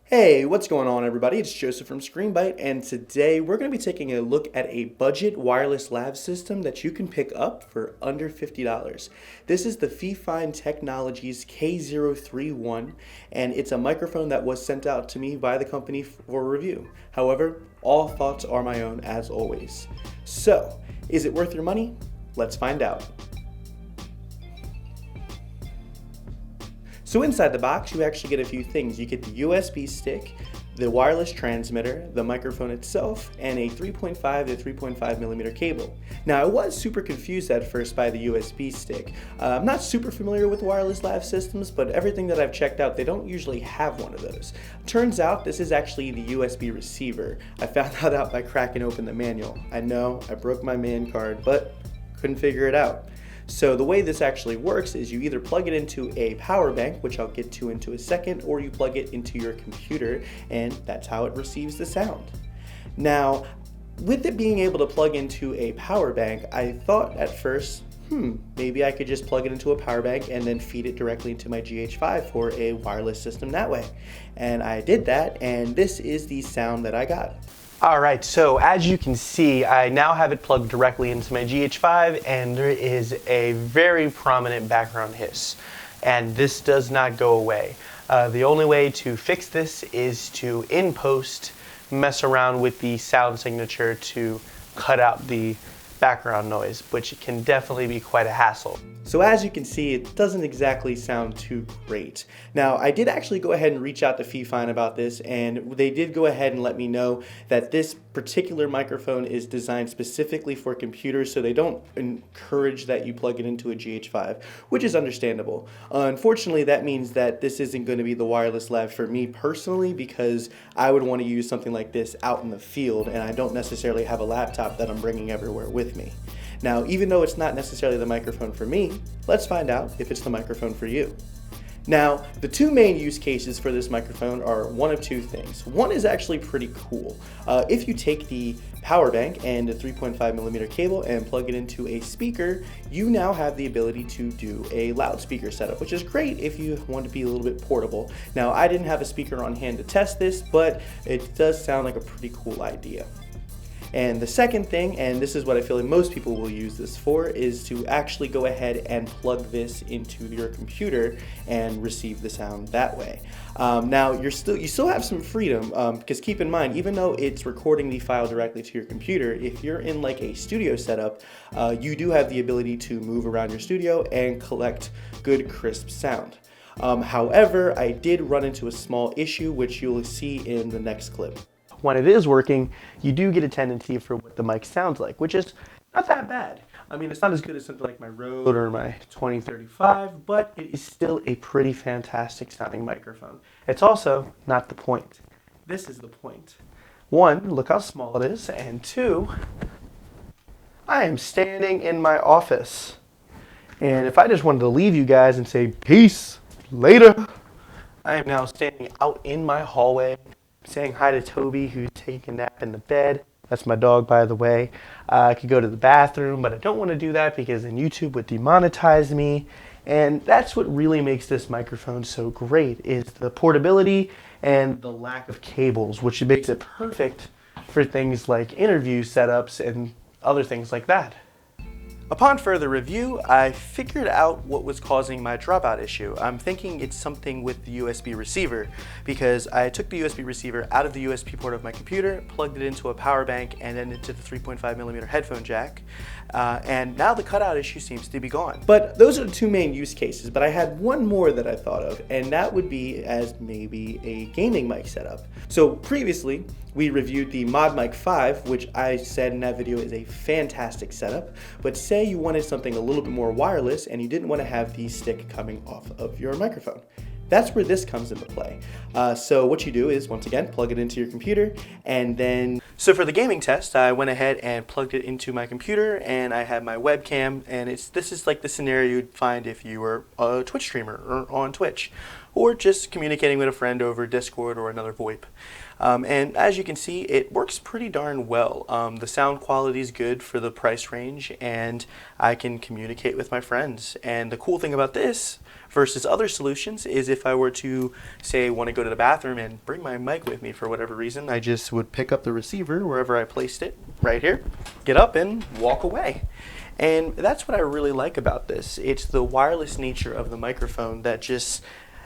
Hey, what's going on everybody? It's Joseph from ScreenBite, and today we're going to be taking a look at a budget wireless lav system that you can pick up for under $50. This is the Fifine Technologies K031, and it's a microphone that was sent out to me by the company for review. However, all thoughts are my own as always. So, is it worth your money? Let's find out. So inside the box, you actually get a few things. You get the USB stick, the wireless transmitter, the microphone itself, and a 3.5 to 3.5 millimeter cable. Now, I was super confused at first by the USB stick. I'm not super familiar with wireless lav systems, but everything that I've checked out, they don't usually have one of those. Turns out this is actually the USB receiver. I found that out by cracking open the manual. I know, I broke my man card, but couldn't figure it out. So the way this actually works is you either plug it into a power bank, which I'll get to into a second, or you plug it into your computer, and that's how it receives the sound. Now, with it being able to plug into a power bank, I thought at first, maybe I could just plug it into a power bank and then feed it directly into my GH5 for a wireless system that way. And I did that, and this is the sound that I got. Alright, so as you can see, I now have it plugged directly into my GH5, and there is a very prominent background hiss. And this does not go away. The only way to fix this is to, in post, mess around with the sound signature to cut out the background noise, which can definitely be quite a hassle. So as you can see, it doesn't exactly sound too great. Now, I did actually go ahead and reach out to Fifine about this, and they did go ahead and let me know that this particular microphone is designed specifically for computers, so they don't encourage that you plug it into a GH5, which is understandable. Unfortunately, that means that this isn't going to be the wireless lav for me personally, because I would want to use something like this out in the field, and I don't necessarily have a laptop that I'm bringing everywhere with me. Now, even though it's not necessarily the microphone for me, let's find out if it's the microphone for you. Now, the two main use cases for this microphone are one of two things. One is actually pretty cool. If you take the power bank and a 3.5 millimeter cable and plug it into a speaker, you now have the ability to do a loudspeaker setup, which is great if you want to be a little bit portable. Now, I didn't have a speaker on hand to test this, but it does sound like a pretty cool idea. And the second thing, and this is what I feel like most people will use this for, is to actually go ahead and plug this into your computer and receive the sound that way. Now, you still have some freedom, because keep in mind, even though it's recording the file directly to your computer, if you're in like a studio setup, you do have the ability to move around your studio and collect good crisp sound. However, I did run into a small issue, which you'll see in the next clip. When it is working, you do get a tendency for what the mic sounds like, which is not that bad. I mean, it's not as good as something like my Rode or my 2035, but it is still a pretty fantastic sounding microphone. It's also not the point. This is the point. One, look how small it is, and two, I am standing in my office. And if I just wanted to leave you guys and say, peace, later, I am now standing out in my hallway, saying hi to Toby, who's taking a nap in the bed. That's my dog, by the way. I could go to the bathroom, but I don't want to do that because then YouTube would demonetize me. And that's what really makes this microphone so great, is the portability and the lack of cables, which makes it perfect for things like interview setups and other things like that. Upon further review, I figured out what was causing my dropout issue. I'm thinking it's something with the USB receiver, because I took the USB receiver out of the USB port of my computer, plugged it into a power bank, and then into the 3.5 millimeter headphone jack, and now the cutout issue seems to be gone. But those are the two main use cases, but I had one more that I thought of, and that would be as maybe a gaming mic setup. So previously, we reviewed the ModMic 5, which I said in that video is a fantastic setup, but say you wanted something a little bit more wireless and you didn't want to have the stick coming off of your microphone. That's where this comes into play. So what you do is, once again, plug it into your computer, and then... So for the gaming test, I went ahead and plugged it into my computer, and I have my webcam, and this is like the scenario you'd find if you were a Twitch streamer or on Twitch, or just communicating with a friend over Discord or another VoIP. And as you can see, it works pretty darn well. The sound quality is good for the price range, and I can communicate with my friends. And the cool thing about this Versus other solutions is if I were to, say, want to go to the bathroom and bring my mic with me for whatever reason, I just would pick up the receiver wherever I placed it, right here, get up and walk away. And that's what I really like about this. It's the wireless nature of the microphone that just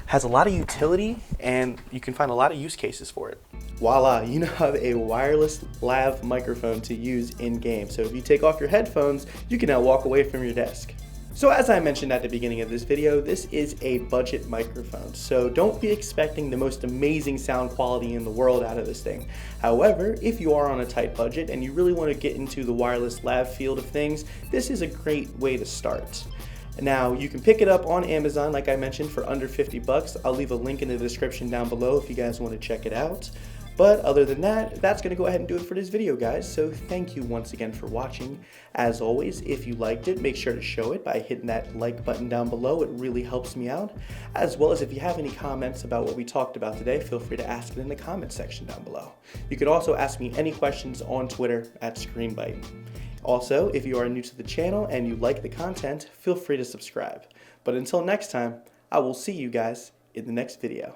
has a lot of utility, and you can find a lot of use cases for it. Voila, you now have a wireless lav microphone to use in-game. So if you take off your headphones, you can now walk away from your desk. So as I mentioned at the beginning of this video, this is a budget microphone, so don't be expecting the most amazing sound quality in the world out of this thing. However, if you are on a tight budget and you really want to get into the wireless lav field of things, this is a great way to start. Now, you can pick it up on Amazon, like I mentioned, for under 50 bucks. I'll leave a link in the description down below if you guys want to check it out. But other than that, that's going to go ahead and do it for this video, guys. So thank you once again for watching. As always, if you liked it, make sure to show it by hitting that like button down below. It really helps me out. As well as if you have any comments about what we talked about today, feel free to ask it in the comment section down below. You can also ask me any questions on Twitter at ScreenBite. Also, if you are new to the channel and you like the content, feel free to subscribe. But until next time, I will see you guys in the next video.